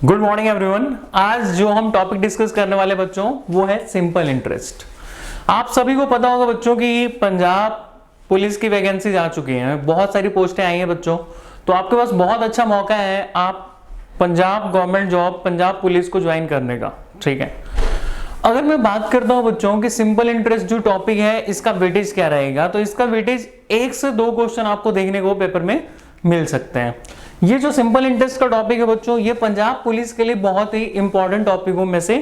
Good morning everyone. आज जो हम टॉपिक डिस्कस करने वाले बच्चों वो है सिंपल इंटरेस्ट। आप सभी को पता होगा बच्चों की पंजाब पुलिस की वैकेंसीज आ चुकी हैं, बहुत सारी पोस्टें आई हैं बच्चों, तो आपके पास बहुत अच्छा मौका है आप Punjab government job Punjab police को ज्वाइन करने का। ठीक है, अगर मैं बात करता हूं बच्चों कि सिंपल इंटरेस्ट जो टॉपिक है इसका वेटेज क्या रहेगा, तो इसका वेटेज 1 से 2 क्वेश्चन आपको देखने को पेपर में मिल सकते हैं। ये जो सिंपल इंटरेस्ट का टॉपिक है बच्चों, ये पंजाब पुलिस के लिए बहुत ही इंपॉर्टेंट टॉपिकों में से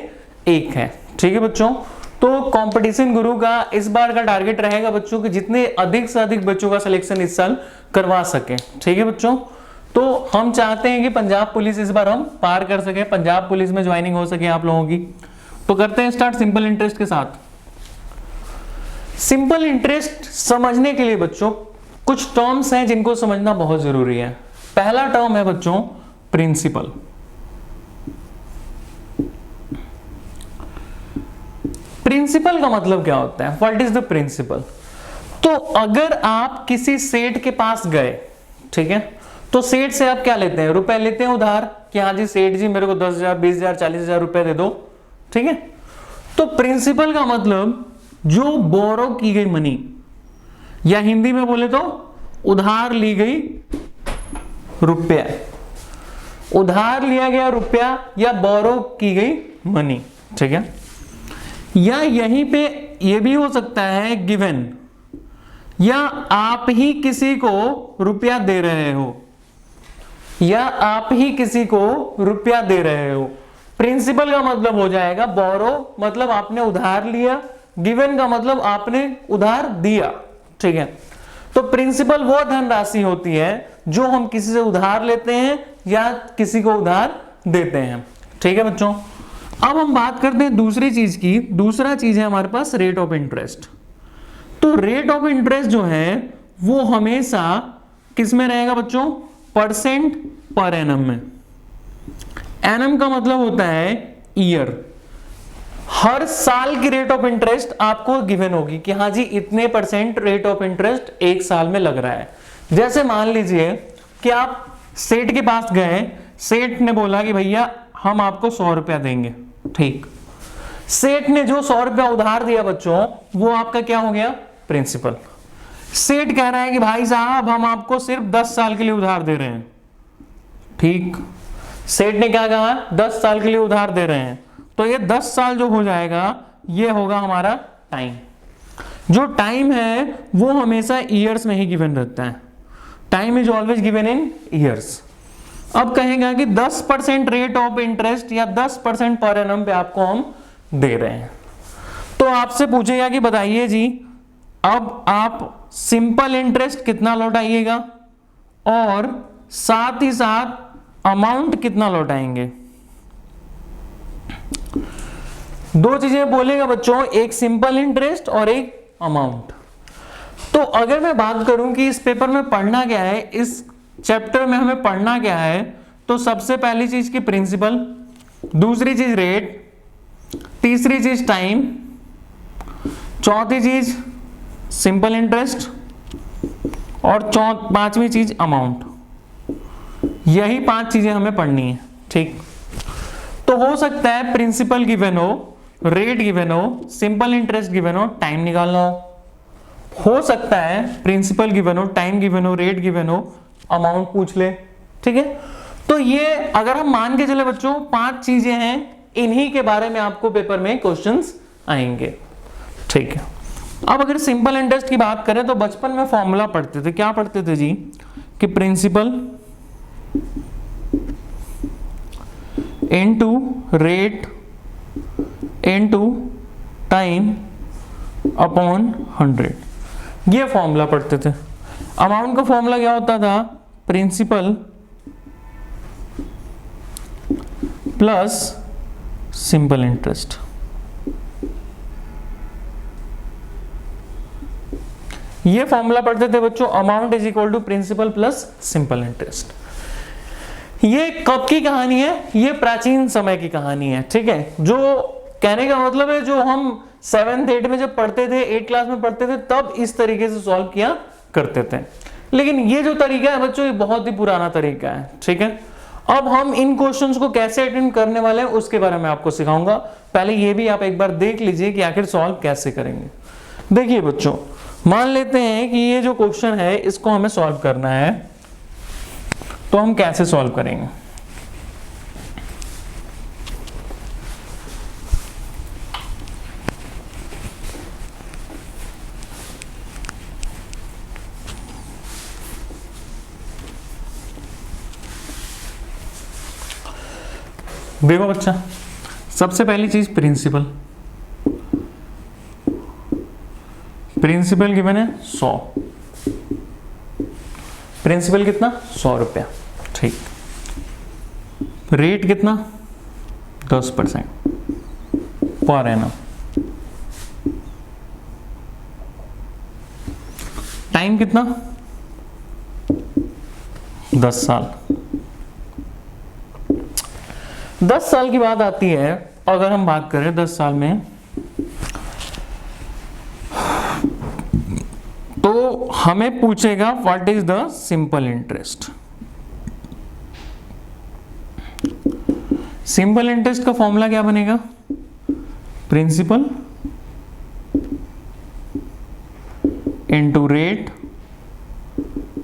एक है। ठीक है बच्चों, तो कंपटीशन गुरु का इस बार का टारगेट रहेगा बच्चों कि जितने अधिक से अधिक बच्चों का सिलेक्शन इस साल करवा सके। ठीक है बच्चों, तो हम चाहते हैं कि पंजाब पुलिस इस बार हम पार कर सके, पंजाब पुलिस में ज्वाइनिंग हो सके आप लोगों की। तो करते हैं स्टार्ट सिंपल इंटरेस्ट के साथ। सिंपल इंटरेस्ट समझने के लिए बच्चों कुछ टर्म्स हैं जिनको समझना बहुत जरूरी है। पहला टर्म है बच्चों प्रिंसिपल। प्रिंसिपल का मतलब क्या होता है, व्हाट इज द प्रिंसिपल? तो अगर आप किसी सेठ के पास गए, ठीक है, तो सेठ से आप क्या लेते हैं, रुपए लेते हैं उधार कि हाँ जी सेठ जी मेरे को 10,000 20,000 40,000 रुपए दे दो। ठीक है, तो प्रिंसिपल का मतलब जो बोरो की गई मनी, या हिंदी में बोले तो उधार ली गई रुपया, उधार लिया गया रुपया या बोरो की गई मनी। ठीक है, या यहीं पे ये भी हो सकता है गिवन, या आप ही किसी को रुपया दे रहे हो, या आप ही किसी को रुपया दे रहे हो। प्रिंसिपल का मतलब हो जाएगा बोरो, मतलब आपने उधार लिया, गिवन का मतलब आपने उधार दिया। ठीक है, तो प्रिंसिपल वो धनराशि होती है जो हम किसी से उधार लेते हैं या किसी को उधार देते हैं। ठीक है बच्चों, अब हम बात करते हैं दूसरी चीज की। दूसरा चीज है हमारे पास रेट ऑफ इंटरेस्ट। तो रेट ऑफ इंटरेस्ट जो है वो हमेशा किस में रहेगा बच्चों, परसेंट पर एनम में। एनम का मतलब होता है ईयर। हर साल की रेट ऑफ इंटरेस्ट आपको गिवन होगी कि हाँ जी इतने परसेंट रेट ऑफ इंटरेस्ट एक साल में लग रहा है। जैसे मान लीजिए कि आप सेठ के पास गए, सेठ ने बोला कि भैया हम आपको 100 रुपया देंगे। ठीक, सेठ ने जो 100 रुपया उधार दिया बच्चों वो आपका क्या हो गया, प्रिंसिपल। सेठ कह रहा है कि भाई साहब हम आपको सिर्फ 10 साल के लिए उधार दे रहे हैं। ठीक, सेठ ने क्या कहा, 10 साल के लिए उधार दे रहे हैं, तो ये 10 साल जो हो जाएगा ये होगा हमारा टाइम। जो टाइम है वो हमेशा ईयर्स में ही गिवन रहता है। Time is always given in years. अब कहेगा कि 10% रेट ऑफ इंटरेस्ट या 10% पर एनम पे आपको हम दे रहे हैं, तो आपसे पूछेगा कि बताइए जी अब आप सिंपल इंटरेस्ट कितना लौटाइएगा और साथ ही साथ अमाउंट कितना लौटाएंगे। दो चीजें बोलेगा बच्चों, एक सिंपल इंटरेस्ट और एक अमाउंट। तो अगर मैं बात करूं कि इस पेपर में पढ़ना क्या है, इस चैप्टर में हमें पढ़ना क्या है, तो सबसे पहली चीज की प्रिंसिपल, दूसरी चीज रेट, तीसरी चीज टाइम, चौथी चीज सिंपल इंटरेस्ट और पांचवी चीज अमाउंट। यही 5 चीजें हमें पढ़नी है। ठीक, तो हो सकता है प्रिंसिपल गिवन हो, रेट गिवन हो, सिंपल इंटरेस्ट गिवन हो, टाइम निकालना हो सकता है प्रिंसिपल गिवन हो, टाइम गिवन हो, रेट गिवन हो, अमाउंट पूछ ले। ठीक है, तो ये अगर हम मान के चले बच्चों 5 चीजें हैं, इन्हीं के बारे में आपको पेपर में क्वेश्चंस आएंगे। ठीक है, अब अगर सिंपल इंटरेस्ट की बात करें तो बचपन में फॉर्मूला पढ़ते थे, क्या पढ़ते थे जी, कि principal into rate into time upon 100, ये फॉर्मूला पढ़ते थे। अमाउंट का फॉर्मूला क्या होता था, प्रिंसिपल प्लस सिंपल इंटरेस्ट। ये फॉर्मूला पढ़ते थे बच्चों, amount is equal to principal plus simple interest. ये कब की कहानी है, ये प्राचीन समय की कहानी है। ठीक है, जो कहने का मतलब है जो हम 7th 8th में जब पढ़ते थे, 8th क्लास में पढ़ते थे, तब इस तरीके से सॉल्व किया करते थे। लेकिन ये जो तरीका है बच्चों ये बहुत ही पुराना तरीका है। ठीक है, अब हम इन क्वेश्चंस को कैसे अटेम्प्ट करने वाले हैं उसके बारे में आपको सिखाऊंगा। पहले ये भी आप एक बार देख लीजिए कि आखिर सॉल्व कैसे करेंगे। देखिए बच्चों, मान लेते हैं कि ये जो क्वेश्चन है इसको हमें सॉल्व करना है, तो हम कैसे सॉल्व करेंगे। देखो बच्चा, सबसे पहली चीज प्रिंसिपल। प्रिंसिपल गिवन है 100। प्रिंसिपल कितना? 100 रुपया। ठीक। रेट कितना? 10% पर एनम। टाइम कितना? 10 साल। 10 साल की बात आती है, अगर हम बात करें 10 साल में, तो हमें पूछेगा what is the simple interest. Simple interest का फॉर्मूला क्या बनेगा? Principal into rate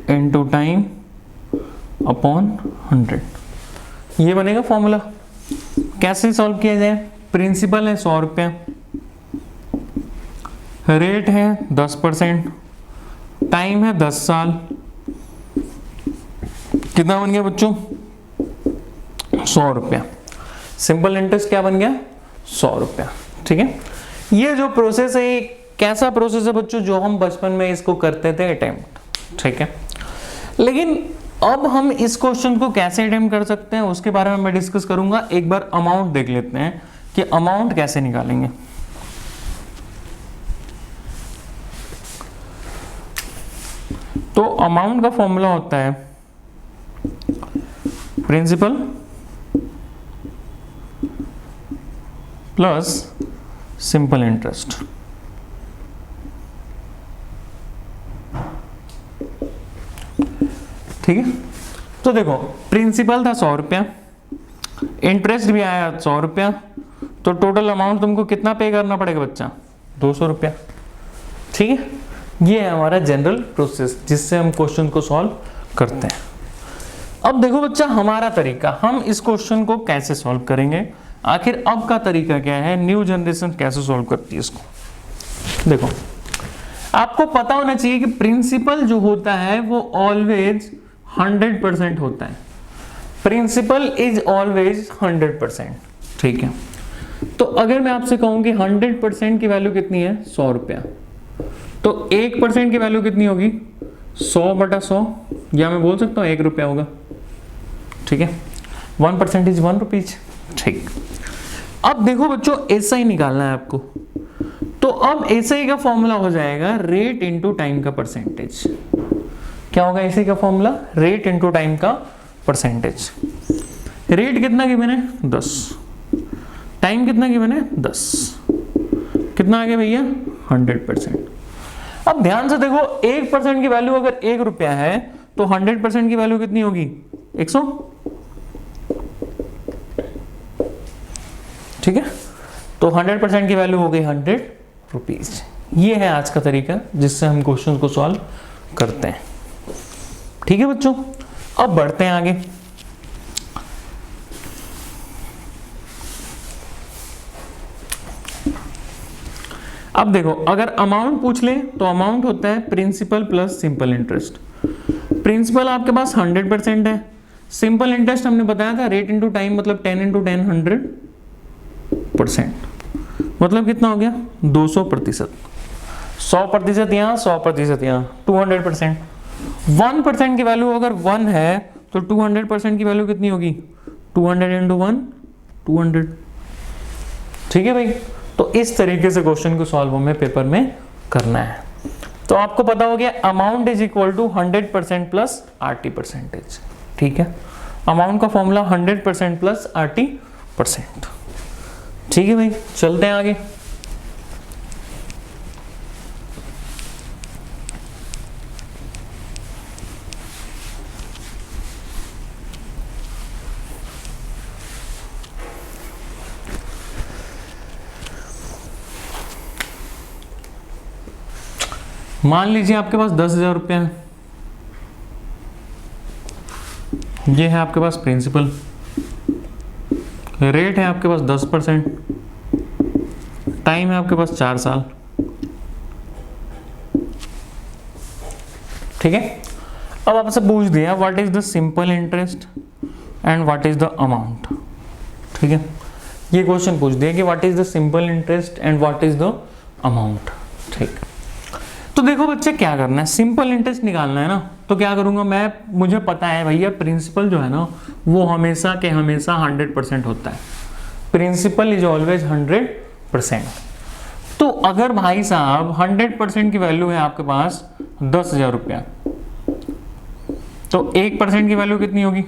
into time upon 100, ये बनेगा फॉर्मूला। कैसे सॉल्व किया जाए? प्रिंसिपल है 100 रुपया, रेट है 10%, टाइम है 10 साल। कितना बन गया बच्चों? 100 रुपया। सिंपल इंटरेस्ट क्या बन गया? 100 रुपया। ठीक है। ये जो प्रोसेस है, कैसा प्रोसेस है बच्चों? जो हम बचपन में इसको करते थे अटेम्प्ट। ठीक है। लेकिन अब हम इस क्वेश्चन को कैसे अटेम्प्ट कर सकते हैं उसके बारे में मैं डिस्कस करूंगा। एक बार अमाउंट देख लेते हैं कि अमाउंट कैसे निकालेंगे। तो अमाउंट का फॉर्मूला होता है प्रिंसिपल प्लस सिंपल इंटरेस्ट। ठीक है। तो देखो, प्रिंसिपल था 100 रुपया, इंटरेस्ट भी आया 100 रुपया, तो टोटल अमाउंट तुमको कितना पे करना पड़ेगा बच्चा? 200 रुपया। ठीक है। ये है हमारा जनरल प्रोसेस जिससे हम क्वेश्चन को सॉल्व करते हैं। अब देखो बच्चा, हमारा तरीका, हम इस क्वेश्चन को कैसे सॉल्व करेंगे, आखिर अब का तरीका क्या है, न्यू जनरेशन कैसे सॉल्व करती है इसको। देखो, आपको पता होना चाहिए कि प्रिंसिपल जो होता है वो ऑलवेज 100% होता है। Principal is always 100%। ठीक है। तो अगर मैं आपसे कहूं कि 100% की वैल्यू कितनी है? 100 रुपया, तो 1% की वैल्यू कितनी होगी? 100/100, या मैं बोल सकता हूं 1 रुपया होगा। ठीक है। 1% इज 1 रुपीज। ठीक। अब देखो बच्चों, ऐसा ही निकालना है आपको। तो अब ऐसे ही का फॉर्मूला हो जाएगा रेट इंटू टाइम का परसेंटेज। क्या होगा ऐसे का फॉर्मूला? रेट इंटू टाइम का परसेंटेज। रेट कितना गिवन है? 10। टाइम कितना गिवन है? 10। कितना आ गया भैया? 100%। अब ध्यान से देखो, 1% की वैल्यू अगर 1 रुपया है तो 100% की वैल्यू कितनी होगी? 100। ठीक है। तो 100% की वैल्यू हो गई 100 रुपीज। ये है आज का तरीका जिससे हम क्वेश्चन को सॉल्व करते हैं। ठीक है बच्चों, अब बढ़ते हैं आगे। अब देखो, अगर अमाउंट पूछ ले तो अमाउंट होता है principal plus simple interest. Principal आपके पास 100% है, सिंपल इंटरेस्ट हमने बताया था रेट इंटू टाइम, मतलब 10 × 10 100%, मतलब कितना हो गया? 200%। 100% यहाँ, 100% यहाँ, 200%। 1% की वैल्यू अगर 1 है तो 200% की वैल्यू कितनी होगी? 200 × 1 200। ठीक है भाई। तो इस तरीके से क्वेश्चन को सॉल्व हमें पेपर में करना है। तो आपको पता हो गया amount is equal to 100% plus RT%। ठीक है। अमाउंट का फॉर्मूला 100% प्लस RT%। ठीक है भाई, चलते हैं आगे। मान लीजिए आपके पास 10,000 रुपया है, ये है आपके पास प्रिंसिपल, रेट है आपके पास 10%, टाइम है आपके पास 4 साल। ठीक है, अब आपसे पूछ दिया what is the simple interest and what is the amount. ठीक है, ये क्वेश्चन पूछ दिया कि what is the simple interest and what is the amount. ठीक, तो देखो बच्चे क्या करना है, सिंपल इंटरेस्ट निकालना है ना, तो क्या करूंगा मैं, मुझे पता है भैया प्रिंसिपल जो है ना वो हमेशा के हमेशा 100% होता है, प्रिंसिपल इज ऑलवेज 100%। तो अगर भाई साहब 100% की वैल्यू है आपके पास 10,000 रुपया, तो 1% की वैल्यू कितनी होगी,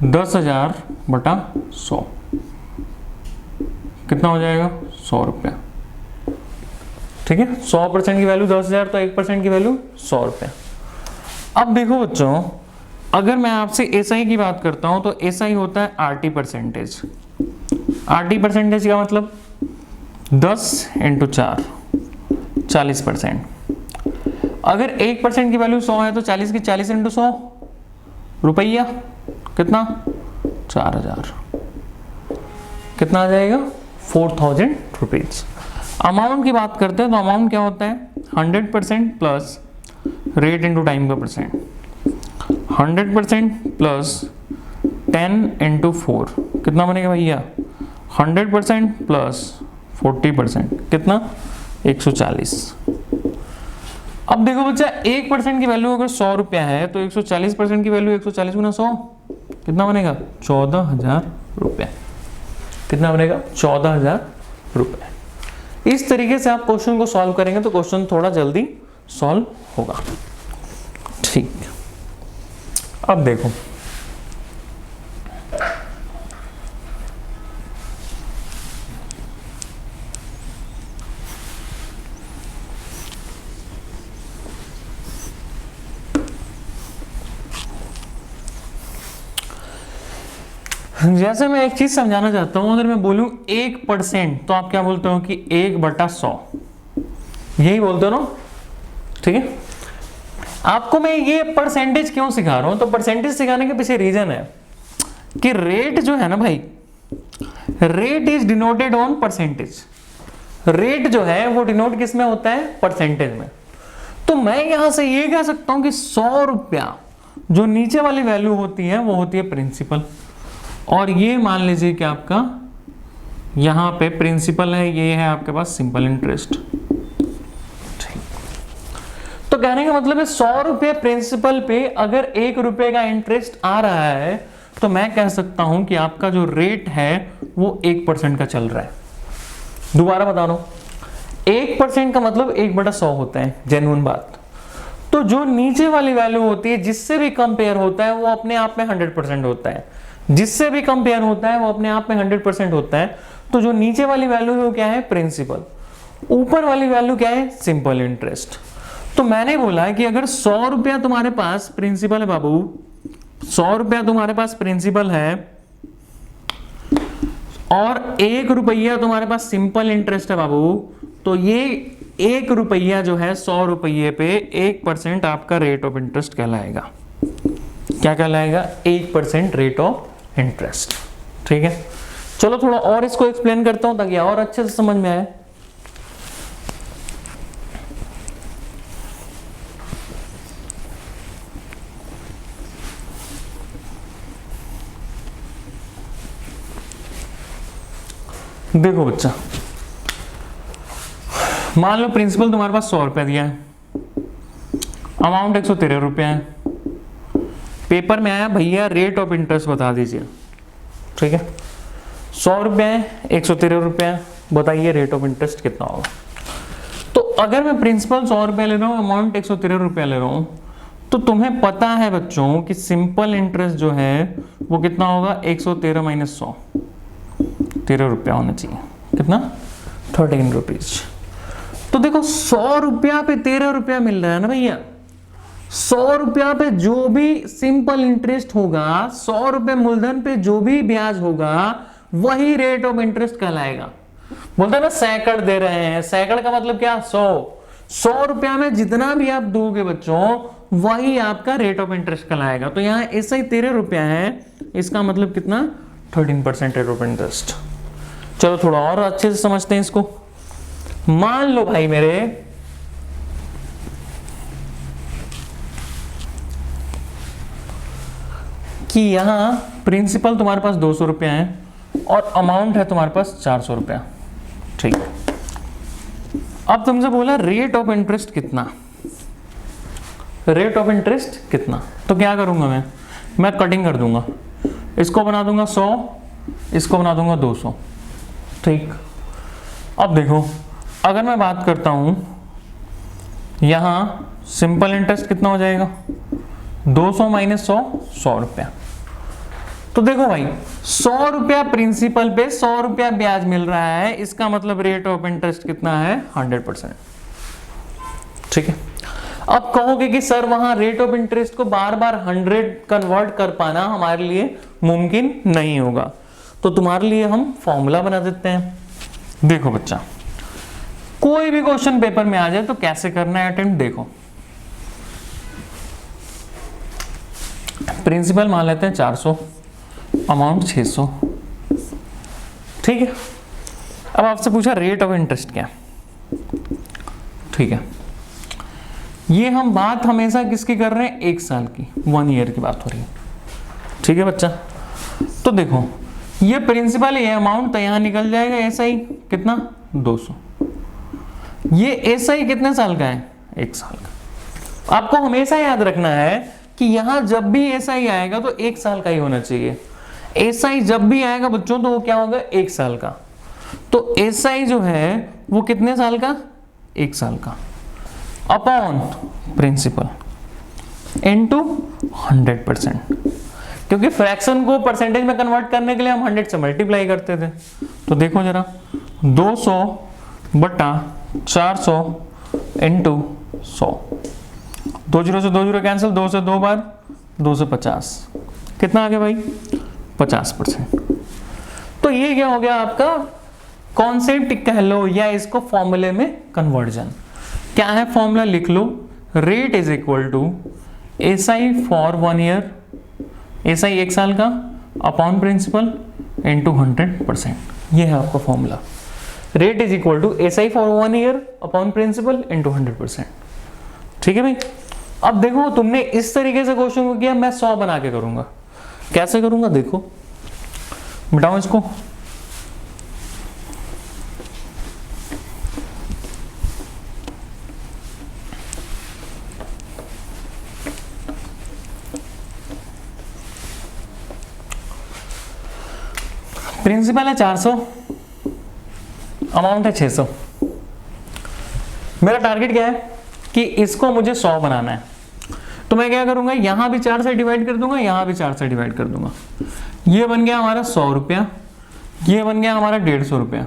10,000 बटा 100, कितना हो जाएगा, 100 रुपया। ठीक है, 100% की वैल्यू 10,000, तो 1% की वैल्यू 100 रुपया। अब देखो बच्चों, अगर मैं आपसे एसआई की बात करता हूं तो एसआई होता है आरटी परसेंटेज। आरटी परसेंटेज का मतलब 10 × 4 40%। अगर 1% की वैल्यू 100 है तो 40 की 40 × 100 रुपया, कितना, 4,000, कितना आ जाएगा, 4,000 रुपीज। अमाउंट की बात करते हैं तो अमाउंट क्या होता है, 100% प्लस रेट इंटू टाइम का परसेंट, 100% प्लस 10 × 4, कितना बनेगा भैया, 100% प्लस 40%, कितना, 140। अब देखो बच्चा 1% की वैल्यू अगर 100 रुपया है तो 140% की वैल्यू 140 × 100 कितना बनेगा, 14,000 रुपया, कितना बनेगा, 14,000 रुपये। इस तरीके से आप क्वेश्चन को सॉल्व करेंगे तो क्वेश्चन थोड़ा जल्दी सॉल्व होगा। ठीक, अब देखो जैसे मैं एक चीज समझाना चाहता हूं, अगर मैं बोलूं 1% तो आप क्या बोलते हो कि 1/100, यही बोलते हो ना। ठीक है, आपको मैं ये परसेंटेज क्यों सिखा रहा हूं, तो परसेंटेज सिखाने के पीछे रीजन है कि रेट जो है ना भाई, rate is denoted on percentage. Rate जो है वो डिनोट किस में होता है, परसेंटेज में। तो मैं यहां से ये कह सकता हूं कि 100 रुपया जो नीचे वाली वैल्यू होती है वो होती है प्रिंसिपल, और ये मान लीजिए कि आपका यहां पे प्रिंसिपल है, ये है आपके पास सिंपल इंटरेस्ट। तो कहने का मतलब है 100 रुपये प्रिंसिपल पे अगर 1 रुपये का इंटरेस्ट आ रहा है तो मैं कह सकता हूं कि आपका जो रेट है वो 1% का चल रहा है। दोबारा बता रहा हूं, 1% का मतलब 1/100 होता है, जेन्युइन बात। तो जो नीचे वाली वैल्यू होती है जिससे भी कंपेयर होता है वो अपने आप में 100% होता है, जिससे भी कंपेयर होता है वो अपने आप में 100% होता है। तो जो नीचे वाली वैल्यू है वो क्या है, प्रिंसिपल, ऊपर वाली वैल्यू क्या है, सिंपल इंटरेस्ट। तो मैंने बोला कि अगर 100 रुपया तुम्हारे पास प्रिंसिपल है बाबू, 100 रुपया तुम्हारे पास प्रिंसिपल है और 1 रुपया तुम्हारे पास सिंपल इंटरेस्ट है बाबू, तो ये 1 रुपया जो है 100 रुपये पे 1% आपका रेट ऑफ इंटरेस्ट कहलाएगा। क्या कहलाएगा, 1% रेट ऑफ इंटरेस्ट। ठीक है, चलो थोड़ा और इसको एक्सप्लेन करता हूं ताकि और अच्छे से समझ में आए। देखो बच्चा, मान लो प्रिंसिपल तुम्हारे पास 100 रुपया दिया है, अमाउंट 113 रुपया है, पेपर में आया भैया रेट ऑफ इंटरेस्ट बता दीजिए। ठीक है, 100 रुपये है, 113 रुपया, बताइए रेट ऑफ इंटरेस्ट कितना होगा। तो अगर मैं प्रिंसिपल 100 रुपया ले रहा हूँ, अमाउंट 113 रुपया ले रहा हूँ, तो तुम्हें पता है बच्चों कि सिंपल इंटरेस्ट जो है वो कितना होगा, 113 - 100, 13 रुपया होना चाहिए, कितना, 13 रुपीज। तो देखो 100 रुपया पे 13 रुपया मिल रहा है ना भैया, 100 रुपया पे जो भी सिंपल इंटरेस्ट होगा, 100 रुपये मूलधन पे जो भी ब्याज होगा वही रेट ऑफ इंटरेस्ट कहलाएगा। बोलते हैं ना सैकड़ दे रहे हैं, सैकड़ का मतलब क्या, 100। 100 रुपया में जितना भी आप दोगे बच्चों वही आपका रेट ऑफ इंटरेस्ट कहलाएगा। तो यहाँ ऐसा ही 13 रुपया है, इसका मतलब कितना 13% रेट ऑफ इंटरेस्ट। चलो थोड़ा और अच्छे से समझते हैं इसको। मान लो भाई मेरे कि यहां प्रिंसिपल तुम्हारे पास 200 रुपया है और अमाउंट है तुम्हारे पास 400 रुपया, ठीक। अब तुमसे बोला रेट ऑफ इंटरेस्ट कितना, रेट ऑफ इंटरेस्ट कितना, तो क्या करूंगा मैं कटिंग कर दूंगा, इसको बना दूंगा 100, इसको बना दूंगा 200, ठीक। अब देखो अगर मैं बात करता हूं यहां सिंपल इंटरेस्ट कितना हो जाएगा 200 माइनस 100, 100 रुपया। तो देखो भाई 100 रुपया प्रिंसिपल पे 100 रुपया ब्याज मिल रहा है, इसका मतलब रेट ऑफ इंटरेस्ट कितना है 100%, ठीक है। अब कहोगे कि सर वहां रेट ऑफ इंटरेस्ट को बार बार 100 कन्वर्ट कर पाना हमारे लिए मुमकिन नहीं होगा, तो तुम्हारे लिए हम फॉर्मूला बना देते हैं। देखो बच्चा कोई भी क्वेश्चन पेपर में आ जाए तो कैसे करना है अटेम्प्ट, देखो प्रिंसिपल मान लेते हैं 400, अमाउंट 600, ठीक है। अब आपसे पूछा रेट ऑफ इंटरेस्ट क्या, ठीक है। ये हम बात हमेशा किसकी कर रहे हैं, 1 साल की, 1 ईयर की बात हो रही है, ठीक है बच्चा। तो देखो ये प्रिंसिपल ये अमाउंट तो यहां निकल जाएगा, ऐसा ही कितना 200, ये ऐसा ही कितने साल का है 1 साल का। आपको हमेशा याद रखना है कि यहां जब भी ऐसा ही आएगा तो 1 साल का ही होना चाहिए, ऐसा ही जब भी आएगा बच्चों तो वो क्या होगा 1 साल का। तो ऐसा ही जो है वो कितने साल का 1 साल का, अपॉन प्रिंसिपल इनटू 100%, क्योंकि फ्रैक्शन को परसेंटेज में कन्वर्ट करने के लिए हम 100 से मल्टीप्लाई करते थे। तो देखो जरा 200 बटा 400 इंटू 100, 2 0 से 2 0 कैंसिल, 2 से 2 बार 2 से 50, कितना आ गया भाई 50%। तो ये क्या हो गया आपका कॉन्सेप्ट कह लो या इसको फॉर्मूले में कन्वर्जन। क्या है फॉर्मूला लिख लो, rate is equal to SI for 1 year, SI 1 साल का अपॉन प्रिंसिपल इनटू 100%। ये है आपका formula, rate is equal to SI for 1 year upon principal into 100%, ठीक है भाई। अब देखो तुमने इस तरीके से क्वेश्चन को किया, मैं 100 बना के करूंगा, कैसे करूंगा देखो, मिटाओ इसको, प्रिंसिपल है 400, अमाउंट है 600। मेरा टारगेट क्या है कि इसको मुझे 100 बनाना है, तो मैं क्या करूंगा यहां भी 4 से डिवाइड कर दूंगा, यहां भी 4 से डिवाइड कर दूंगा। ये बन गया हमारा 100 रुपया, ये बन गया हमारा 150 रुपया।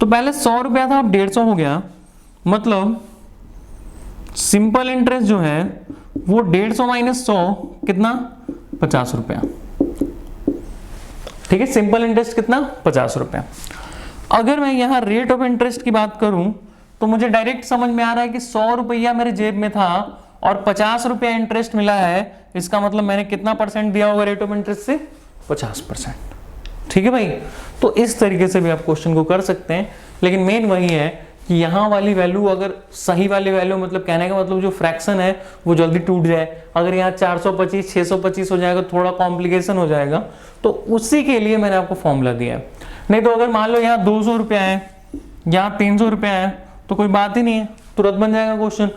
तो पहले 100 रुपया था, अब 150 हो गया, मतलब सिंपल इंटरेस्ट जो है वो 150 माइनस 100 कितना 50 रुपया, ठीक है। सिंपल इंटरेस्ट कितना 50 रुपया। अगर मैं यहां रेट ऑफ इंटरेस्ट की बात करूं तो मुझे डायरेक्ट समझ में आ रहा है कि 100 रुपया मेरे जेब में था और 50 रुपया इंटरेस्ट मिला है, इसका मतलब मैंने कितना परसेंट दिया होगा रेट ऑफ इंटरेस्ट से 50%, ठीक है भाई। तो इस तरीके से भी आप क्वेश्चन को कर सकते हैं, लेकिन मेन वही है कि यहाँ वाली वैल्यू अगर सही वाली वैल्यू, मतलब कहने का मतलब जो फ्रैक्शन है वो जल्दी टूट जाए। अगर यहाँ 425 625 हो जाएगा थोड़ा कॉम्प्लिकेशन हो जाएगा, तो उसी के लिए मैंने आपको फॉर्मूला दिया है। नहीं तो अगर मान लो यहाँ 200 रुपया है, यहाँ 300 रुपया है, तो कोई बात ही नहीं है, तुरंत बन जाएगा क्वेश्चन।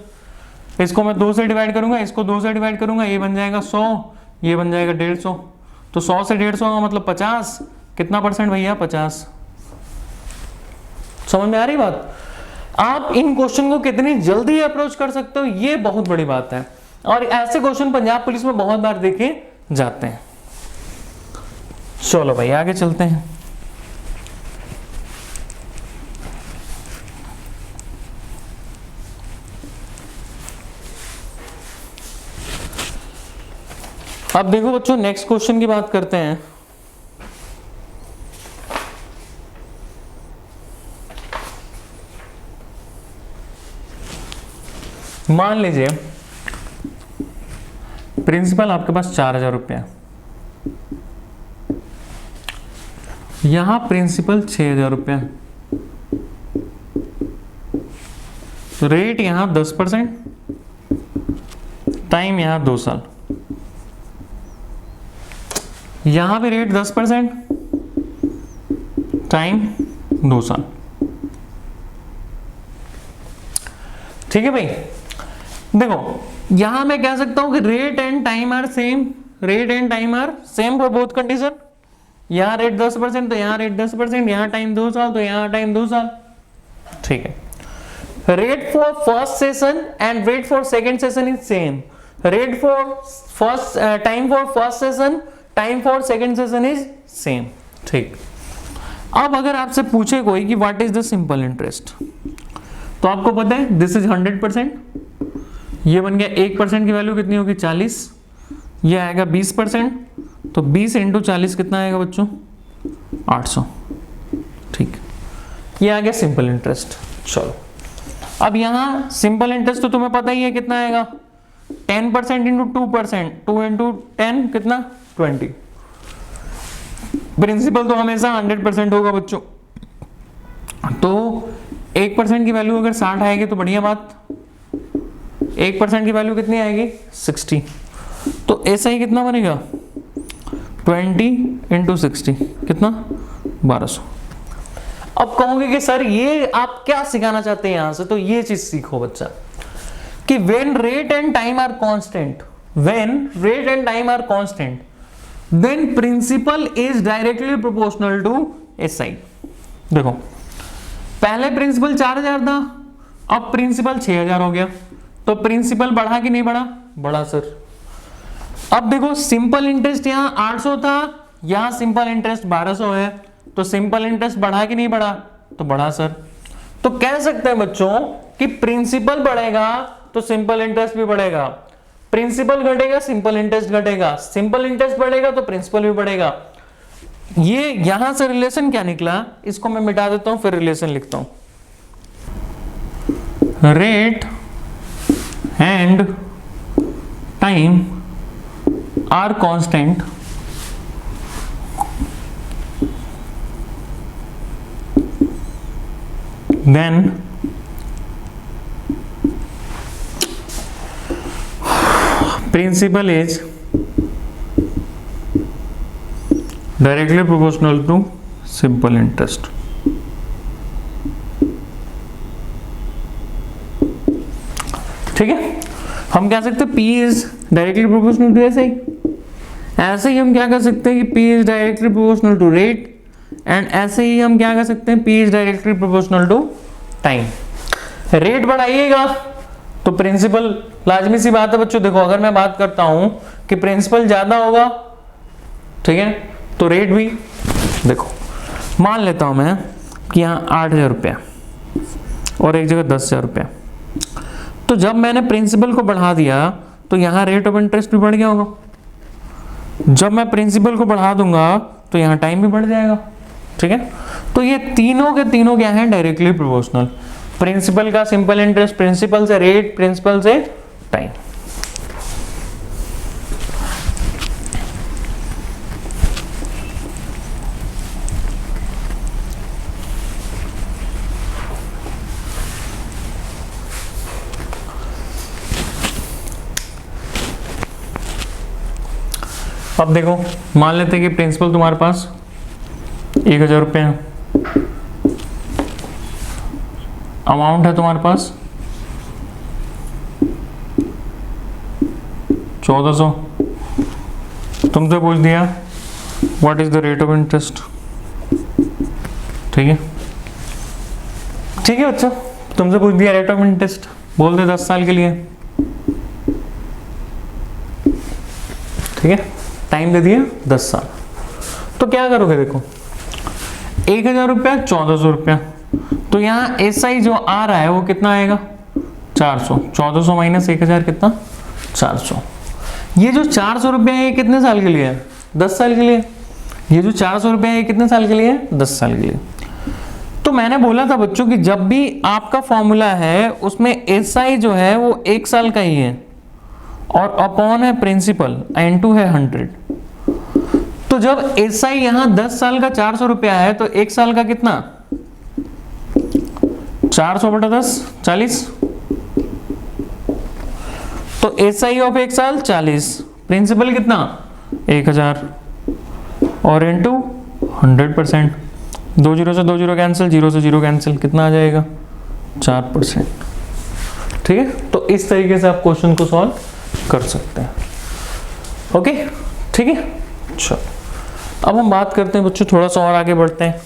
इसको मैं 2 से डिवाइड करूंगा, इसको 2 से डिवाइड करूंगा, ये बन जाएगा 100, ये बन जाएगा 150। तो 100 से 150 का मतलब 50, कितना परसेंट भैया 50। समझ में आ रही बात। आप इन क्वेश्चन को कितनी जल्दी अप्रोच कर सकते हो ये बहुत बड़ी बात है, और ऐसे क्वेश्चन पंजाब पुलिस में बहुत बार देखे जाते हैं। चलो भाई आगे चलते हैं। अब देखो बच्चों नेक्स्ट क्वेश्चन की बात करते हैं। मान लीजिए प्रिंसिपल आपके पास 4,000 रुपया, यहां प्रिंसिपल 6,000 रुपया, रेट यहां 10%, टाइम यहां 2 साल, यहां भी रेट 10%, टाइम 2 साल। ठीक है भाई, देखो यहां मैं कह सकता हूं कि rate and time are same, rate and time are same for both condition. यहां रेट 10% तो यहां रेट 10%, यहां टाइम 2 साल तो यहां टाइम 2 साल। ठीक है, rate for first session and rate for second session is same, rate for first time for first session, time for second session is same. ठीक, अब अगर आपसे पूछे कोई कि what is the simple interest, तो आपको पता है दिस इज 100%, ये बन गया 1% की वैल्यू कितनी होगी 40, ये आएगा 20%, तो 20 इंटू 40 कितना आएगा बच्चों 800। ठीक, ये आ गया सिंपल इंटरेस्ट। चलो अब यहां सिंपल इंटरेस्ट तो तुम्हें पता ही है कितना आएगा, 10% इंटू 2%, 2 इंटू 10 कितना 20। प्रिंसिपल तो हमेशा 100% होगा बच्चों, तो 1% की वैल्यू अगर 60 आएगी तो बढ़िया बात, 1% की वैल्यू कितनी आएगी 60, तो ऐसा ही कितना बनेगा 20 इंटू 60 कितना 1200। अब कहोगे कि सर ये आप क्या सिखाना चाहते हैं यहां से, तो ये चीज सीखो बच्चा कि when rate and time are constant, when rate and time are constant, then principal is directly proportional to SI. देखो पहले प्रिंसिपल 4,000 था, अब प्रिंसिपल 6,000 हो गया, तो प्रिंसिपल बढ़ा कि नहीं बढ़ा, बढ़ा सर। अब देखो सिंपल इंटरेस्ट यहां 800 था, यहां सिंपल इंटरेस्ट 1200 है, तो सिंपल इंटरेस्ट बढ़ा कि नहीं बढ़ा, तो बढ़ा सर। तो कह सकते हैं बच्चों कि प्रिंसिपल बढ़ेगा तो सिंपल इंटरेस्ट भी बढ़ेगा, प्रिंसिपल घटेगा सिंपल इंटरेस्ट घटेगा, सिंपल इंटरेस्ट बढ़ेगा तो प्रिंसिपल भी बढ़ेगा। ये यहां से रिलेशन क्या निकला, इसको मैं मिटा देता हूं फिर रिलेशन लिखता हूं। Rate and time are constant, then principal is directly proportional to simple interest. ठीक है, हम कह सकते हैं P is directly proportional to ऐसे ही हम क्या कर सकते हैं कि P is directly proportional to rate, and ऐसे ही हम क्या कर सकते हैं P is directly proportional to time. Rate बढ़ाइएगा तो प्रिंसिपल, लाजमी सी बात है बच्चों, देखो अगर मैं बात करता हूं कि प्रिंसिपल ज्यादा होगा, ठीक है, तो रेट भी, देखो मान लेता हूं मैं कि यहाँ 8,000 रुपया और एक जगह 10,000 रुपया, तो जब मैंने प्रिंसिपल को बढ़ा दिया तो यहाँ रेट ऑफ इंटरेस्ट भी बढ़ गया होगा, जब मैं प्रिंसिपल को बढ़ा दूंगा तो यहाँ टाइम भी बढ़ जाएगा। ठीक है, तो ये तीनों के तीनों क्या है डायरेक्टली प्रोपोर्शनल, प्रिंसिपल का सिंपल इंटरेस्ट, प्रिंसिपल से रेट, प्रिंसिपल से टाइम। अब देखो मान लेते हैं कि प्रिंसिपल तुम्हारे पास 1,000 रुपये है, अमाउंट है तुम्हारे पास 1,400, तुमसे पूछ दिया what is the rate of interest. ठीक है, ठीक है बच्चा, तुमसे पूछ दिया रेट ऑफ इंटरेस्ट, बोल दे 10 साल के लिए। ठीक है, टाइम दे दिया 10 साल, तो क्या करोगे, देखो 1,000 रुपया 1,400 रुपया, तो यहाँ एसआई जो आ रहा है वो कितना आएगा 400, 1,400 माइनस 1,000 कितना 400। ये जो 400 रुपया है ये कितने साल के लिए है 10 साल के लिए, ये जो 400 रुपया है ये कितने साल के लिए है 10 साल के लिए। तो मैंने बोला था बच्चों कि जब भी आपका फॉर्मूला है उसमें एसआई जो है वो 1 साल का ही है और अपॉन है प्रिंसिपल, N2 है 100। तो जब एसआई यहां 10 साल का 400 रुपया है तो 1 साल का कितना, 400 बटा 10 40। तो एसआई ऑफ 1 साल 40, प्रिंसिपल कितना 1000 और इनटू 100%। 2 जीरो से 2 जीरो कैंसिल, 0 से 0 कैंसिल, कितना आ जाएगा 4%। ठीक है, तो इस तरीके से आप क्वेश्चन को सॉल्व कर सकते हैं। ओके ठीक है, चलो अब हम बात करते हैं बच्चों, थोड़ा सा और आगे बढ़ते हैं।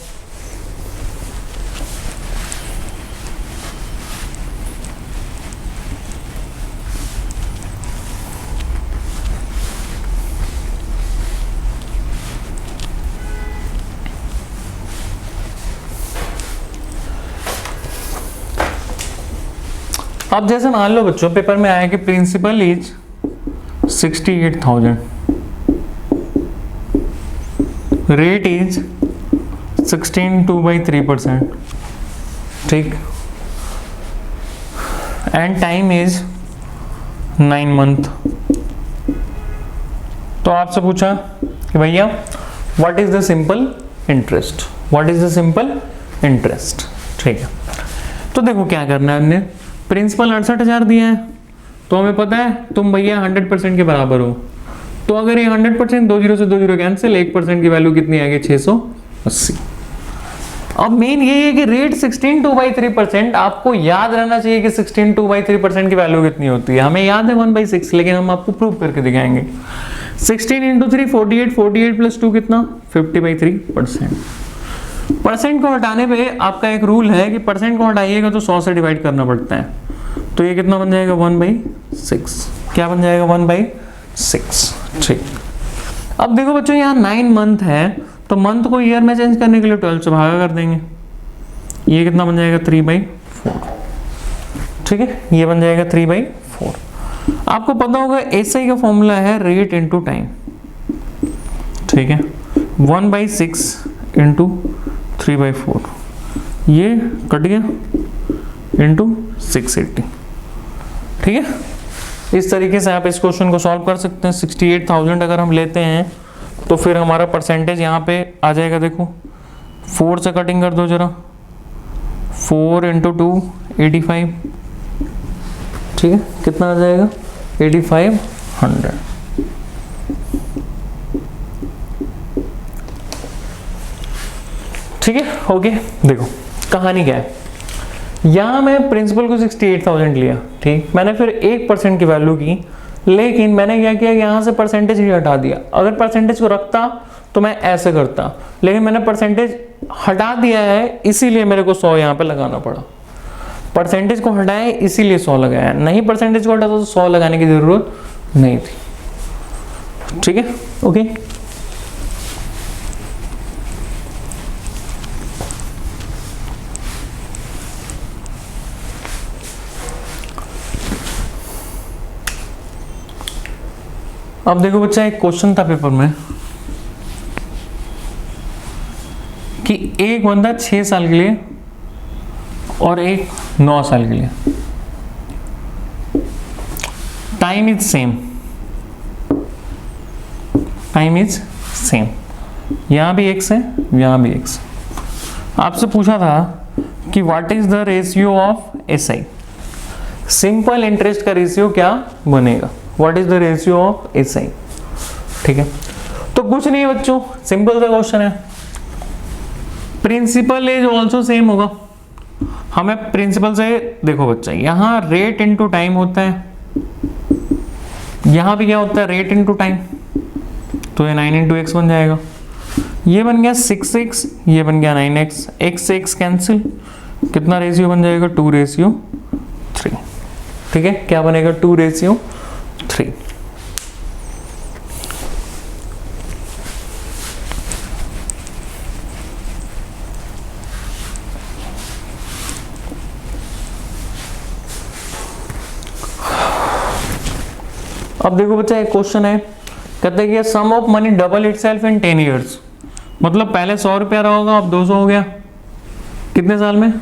अब जैसे मान लो बच्चों पेपर में आया कि प्रिंसिपल इज 68,000, रेट इज 16.2/3%, ठीक, एंड टाइम इज 9 मंथ। तो आपसे पूछा कि भैया what is the simple interest, what is the simple interest. ठीक है, तो देखो क्या करना है, हमने प्रिंसिपल 68,000 दिया है तो हमें पता है तुम भैया 100% के बराबर हो। तो अगर ये 100%, 2 जीरो से 2 जीरो कैंसिल, 1% की वैल्यू कितनी आ गई 680। अब मेन ये है कि रेट 16.2/3%, आपको याद रहना चाहिए कि 16.2/3% की वैल्यू कितनी होती है। हमें याद है 1/6, लेकिन हम आपको प्रूव करके दिखाएंगे। 16 × 3 48, 48 + 2 कितना 50/3%। परसेंट को हटाने पे आपका एक रूल है कि परसेंट को हटाइएगा तो 100 से डिवाइड करना पड़ता है। तो ये कितना बन जाएगा 1/6, क्या बन जाएगा 1/6। ठीक, अब देखो बच्चों यहाँ 9 मंथ है तो मंथ को ईयर में चेंज करने के लिए 12 से भागा कर देंगे। ये कितना बन जाएगा 3/4। ठीक है, ये बन जाएगा 3/4। आपको पता होगा एसआई का फॉर्मूला है रेट इनटू टाइम। ठीक है, 1/6 × 3/4, ये कट गया इंटू 680। ठीक है, इस तरीके से आप इस क्वेश्चन को सॉल्व कर सकते हैं। 68,000 अगर हम लेते हैं तो फिर हमारा परसेंटेज यहाँ पे आ जाएगा, देखो 4 से कटिंग कर दो जरा, 4 × 2 85। ठीक है, कितना आ जाएगा 8500। ठीक है, ओके। देखो कहानी क्या है, यहाँ मैं प्रिंसिपल को 68,000 लिया, ठीक, मैंने फिर 1% की वैल्यू की, लेकिन मैंने क्या किया यहाँ से परसेंटेज ही हटा दिया। अगर परसेंटेज को रखता तो मैं ऐसे करता, लेकिन मैंने परसेंटेज हटा दिया है इसीलिए मेरे को 100 यहाँ पे लगाना पड़ा। परसेंटेज को हटाए इसीलिए 100 लगाया, नहीं परसेंटेज को हटाता तो 100 लगाने की जरूरत नहीं थी। ठीक है, ओके। अब देखो बच्चा, एक क्वेश्चन था पेपर में कि एक बंदा 6 साल के लिए और एक 9 साल के लिए, time is same, time is same, यहां भी x है यहां भी x। आपसे पूछा था कि what is the ratio of SI, simple interest का रेशियो क्या बनेगा, what is the ratio of SI. ठीक है, तो कुछ नहीं है बच्चों, सिंपल सा क्वेश्चन है, प्रिंसिपल इज ऑल्सो सेम होगा। हमें प्रिंसिपल से देखो बच्चा, यहां रेट इनटू टाइम होता है, यहां भी क्या होता है रेट इनटू टाइम, तो ये 9 × x बन जाएगा। ये बन गया 6x, ये बन गया 9x, x से x कैंसिल, कितना रेशियो बन जाएगा 2:3। ठीक है, क्या बनेगा 2:3। अब देखो बच्चा, एक क्वेश्चन है, कहते हैं कि sum of money double itself in 10 years, मतलब पहले 100 रुपया रहा होगा अब 200 हो गया। कितने साल में?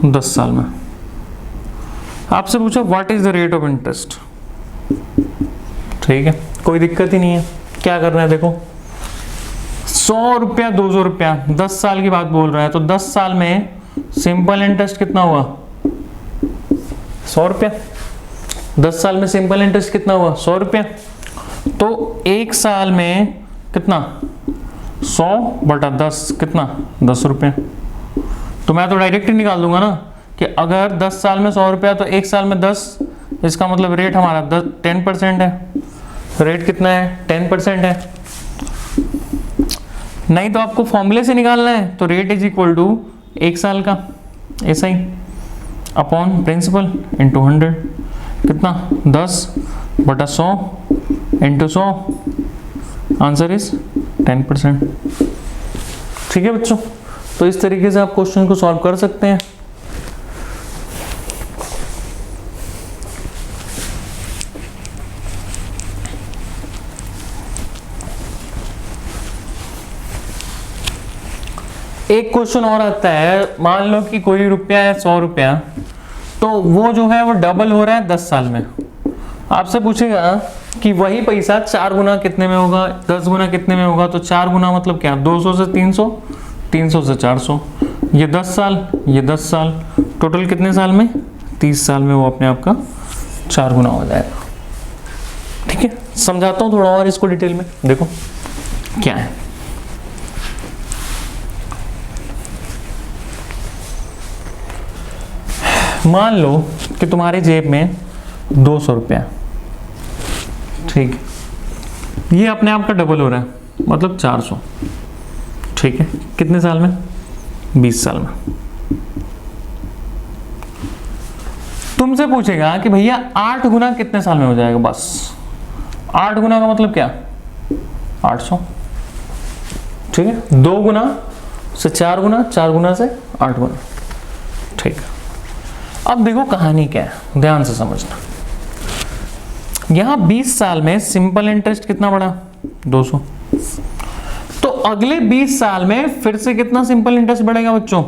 10 साल में। आपसे पूछा what is the rate of interest, ठीक है, कोई दिक्कत ही नहीं है। क्या करना है देखो, 100 रुपया 200 रुपया 10 साल की बात बोल रहा है, तो 10 साल में सिंपल इंटरेस्ट कितना हुआ? 100 रुपया। 10 साल में सिंपल इंटरेस्ट कितना हुआ? 100 रुपया। तो एक साल में कितना? 100 बटा 10 कितना? 10 रुपये। तो मैं तो डायरेक्ट ही निकाल दूंगा ना कि अगर 10 साल में 100 रुपया तो एक साल में 10, इसका मतलब रेट हमारा 10% है। रेट कितना है? 10% है। नहीं तो आपको फॉर्मूले से निकालना है, तो रेट इज इक्वल टू एक साल का ऐसा ही अपॉन प्रिंसिपल इंटू 100 कितना? 10 बटा 100 इंटू 100, आंसर इज 10%। ठीक है बच्चों, तो इस तरीके से आप क्वेश्चन को सॉल्व कर सकते हैं। एक क्वेश्चन और आता है, मान लो कि कोई रुपया है 100 रुपया, तो वो जो है वो डबल हो रहा है 10 साल में। आपसे पूछेगा कि वही पैसा 4 गुना कितने में होगा, 10 गुना कितने में होगा, तो 4 गुना मतलब क्या? 200 से 300, 300 से 400, ये 10 साल, ये 10 साल, टोटल कितने साल में? 30 साल में वो अपने आप का 4 गुना हो जाएगा। ठीक है, समझाता हूँ थोड़ा और इसको डिटेल में। देखो क्या है, मान लो कि तुम्हारे जेब में 200 रुपया, ठीक, ये अपने आप का डबल हो रहा है, मतलब 400। ठीक है, कितने साल में? 20 साल में। तुमसे पूछेगा कि भैया 8 गुना कितने साल में हो जाएगा? बस 8 गुना का मतलब क्या? 800। ठीक है, 2 गुना से 4 गुना, 4 गुना से 8 गुना। ठीक है, अब देखो कहानी क्या है, ध्यान से समझना। यहां 20 साल में सिंपल इंटरेस्ट कितना बढ़ा? 200। तो अगले 20 साल में फिर से कितना सिंपल इंटरेस्ट बढ़ेगा बच्चों?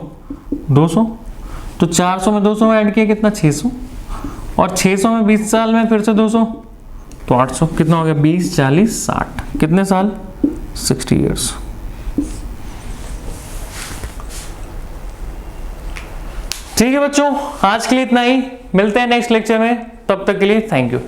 200। तो 400 में 200 ऐड किया कितना? 600। और 600 में 20 साल में फिर से 200, तो 800। कितना हो गया? 20, 40, 60। कितने साल? 60 ईयर्स। ठीक है बच्चों, आज के लिए इतना ही। मिलते हैं नेक्स्ट लेक्चर में, तब तक के लिए थैंक यू।